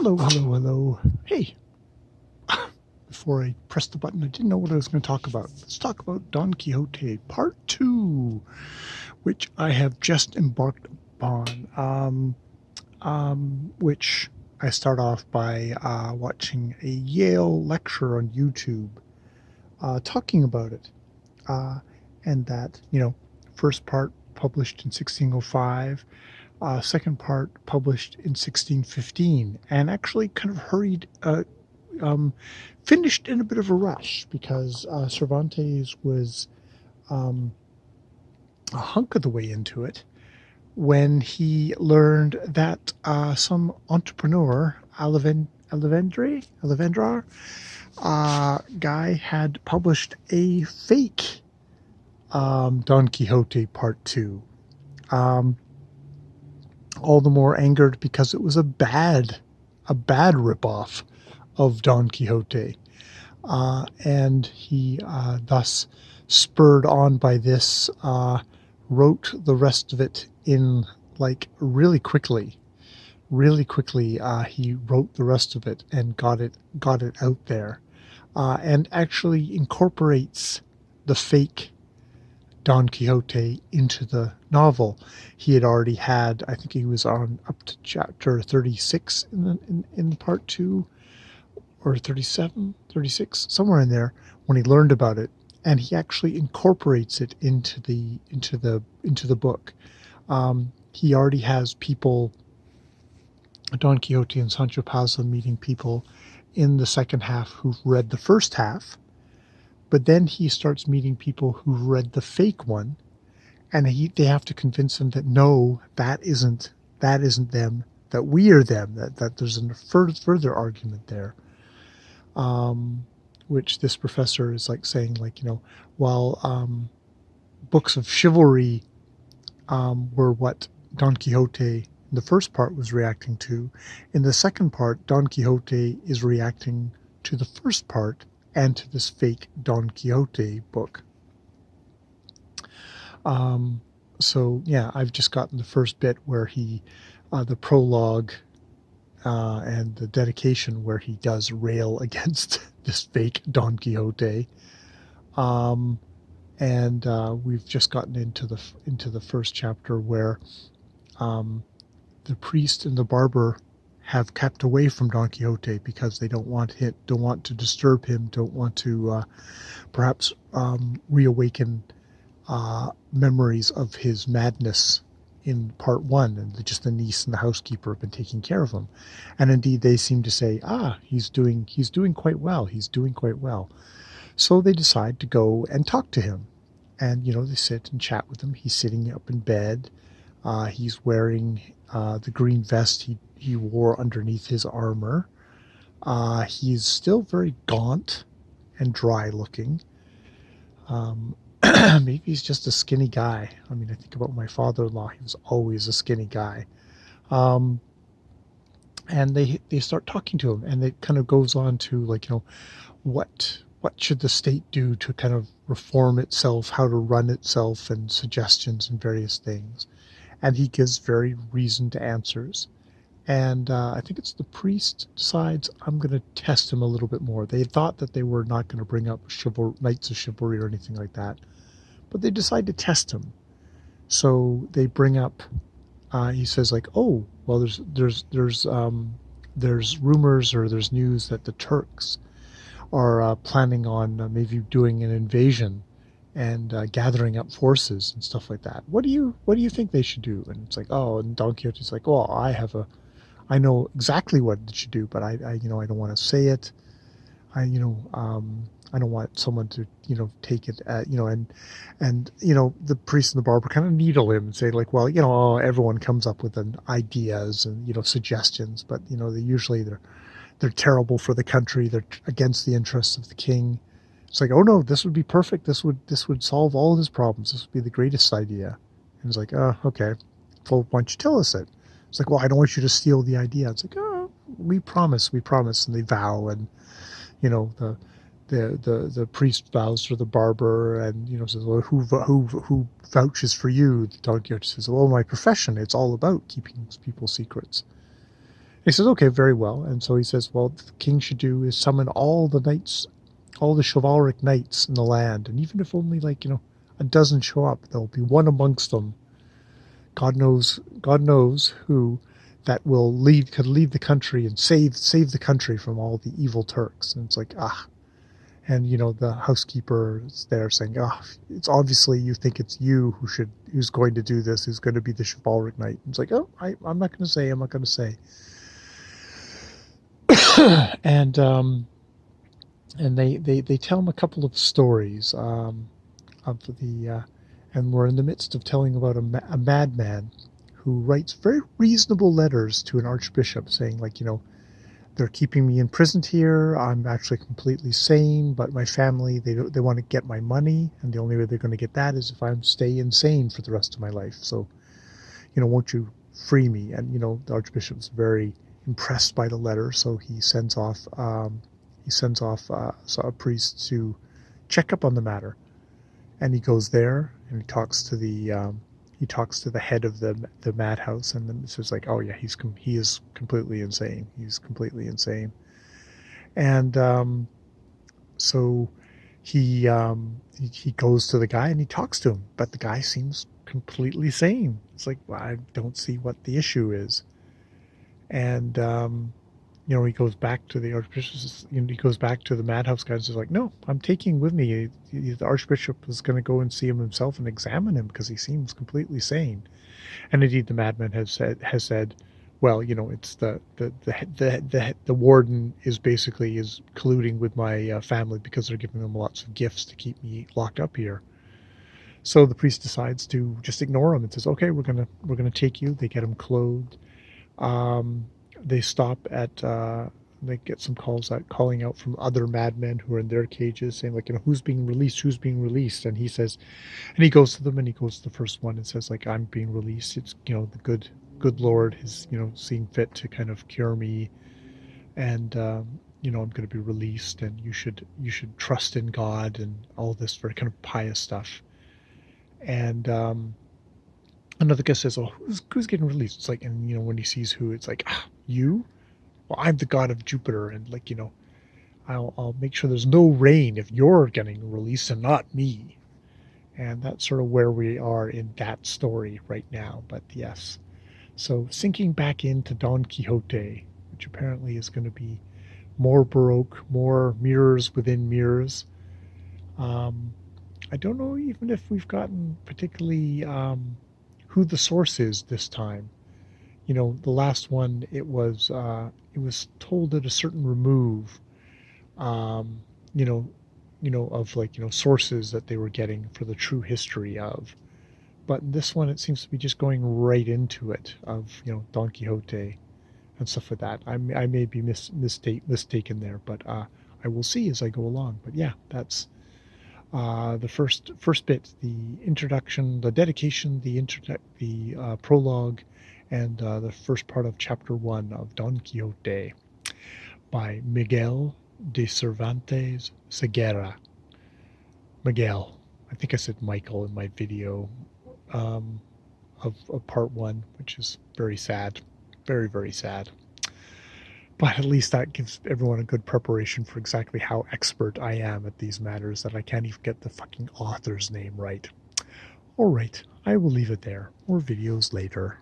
Hello, hello, hello. Hey, before I pressed the button, I didn't know what I was going to talk about. Let's talk about Don Quixote Part 2, which I have just embarked upon, which I start off by watching a Yale lecture on YouTube talking about it. And that, first part published in 1605, second part published in 1615, and actually kind of finished in a bit of a rush because Cervantes was a hunk of the way into it when he learned that some entrepreneur, Alevandre guy, had published a fake Don Quixote Part 2. All the more angered because it was a bad ripoff of Don Quixote. And he, thus spurred on by this, wrote the rest of it in really quickly. He wrote the rest of it and got it out there, and actually incorporates the fake Don Quixote into the novel. He had already had, I think he was on up to chapter 36 in part 2, or 37, 36, somewhere in there, when he learned about it, and he actually incorporates it into the book. He already has people, Don Quixote and Sancho Panza, meeting people in the second half who've read the first half, but then he starts meeting people who've read the fake one, and they have to convince him that no, that isn't them, that we are them, that there's a further argument there. Which this professor is saying, while books of chivalry were what Don Quixote in the first part was reacting to, in the second part, Don Quixote is reacting to the first part and to this fake Don Quixote book. So yeah, I've just gotten the first bit where he, the prologue, and the dedication, where he does rail against this fake Don Quixote, and we've just gotten into the first chapter where the priest and the barber have kept away from Don Quixote because they don't want to disturb him, don't want to perhaps reawaken memories of his madness in part 1, and just the niece and the housekeeper have been taking care of him. And indeed they seem to say, he's doing quite well. So they decide to go and talk to him, and they sit and chat with him. He's sitting up in bed. He's wearing the green vest he wore underneath his armor. He's still very gaunt and dry looking. Maybe he's just a skinny guy. I mean, I think about my father-in-law. He was always a skinny guy. And they start talking to him, and it kind of goes on to what should the state do to kind of reform itself, how to run itself, and suggestions and various things. And he gives very reasoned answers. And I think it's the priest decides, I'm going to test him a little bit more. They thought that they were not going to bring up Knights of Chivalry or anything like that, but they decide to test him. So they bring up, he says oh, well, there's rumors, or there's news that the Turks are planning on maybe doing an invasion and gathering up forces and stuff like that. What do you think they should do? And it's and Don Quixote's well, I know exactly what it should do, but I don't want to say it. I don't want someone to, take it, and the priest and the barber kind of needle him and say well, everyone comes up with ideas and, suggestions, but, they're terrible for the country. They're against the interests of the king. It's oh no, this would be perfect. This would solve all of his problems. This would be the greatest idea. And it's oh, okay. Well, why don't you tell us it? It's well, I don't want you to steal the idea. It's oh, we promise. And they vow, and, the priest vows for the barber, and, says, well, who vouches for you? Don Quixote says, well, my profession, it's all about keeping people's secrets. He says, okay, very well. And so he says, well, the king should do is summon all the knights, all the chivalric knights in the land. And even if only like, a dozen show up, there'll be one amongst them. God knows who that could lead the country and save the country from all the evil Turks. And it's like, and the housekeeper is there saying, it's obviously you think it's you who's going to do this, who's going to be the chivalric knight. And it's like, I'm not going to say, I'm not going to say. and they tell him a couple of stories of and we're in the midst of telling about a madman who writes very reasonable letters to an archbishop saying, like, they're keeping me imprisoned here. I'm actually completely sane, but my family, they want to get my money, and the only way they're going to get that is if I stay insane for the rest of my life. So, won't you free me? And the archbishop's very impressed by the letter, so he sends off a priest to check up on the matter. And he goes there and he talks to the head of the madhouse, and then it says like, oh yeah, he is completely insane. He's completely insane. And so he goes to the guy and he talks to him, but the guy seems completely sane. It's like, well, I don't see what the issue is. And he goes back to the archbishop. He goes back to the madhouse guy and says like, no, I'm taking with me. The archbishop is going to go and see him himself and examine him because he seems completely sane. And indeed, the madman has said, well, it's the warden is colluding with my family because they're giving them lots of gifts to keep me locked up here. So the priest decides to just ignore him and says, okay, we're gonna take you. They get him clothed. They stop at they get some calling out from other madmen who are in their cages saying like, who's being released, and he says, and he goes to them and he goes to the first one and says like, I'm being released. It's the good Lord is seeing fit to kind of cure me, and I'm going to be released, and you should trust in God, and all this very kind of pious stuff. And another guy says, oh, who's getting released? It's like, and when he sees who, it's like, you? Well, I'm the god of Jupiter, and like, I'll make sure there's no rain if you're getting released and not me. And that's sort of where we are in that story right now. But yes, so sinking back into Don Quixote, which apparently is going to be more Baroque, more mirrors within mirrors. I don't know even if we've gotten particularly who the source is this time. The last one, it was told at a certain remove, um, you know, of like, sources that they were getting for the true history of. But in this one, it seems to be just going right into it of, Don Quixote and stuff like that. I may be mistaken there, but I will see as I go along. But yeah, that's the first bit, the introduction, the dedication, the prologue, and the first part of chapter 1 of Don Quixote by Miguel de Cervantes Segura. Miguel, I think I said Michael in my video of part 1, which is very sad, very, very sad. But at least that gives everyone a good preparation for exactly how expert I am at these matters, that I can't even get the fucking author's name right. Alright, I will leave it there. More videos later.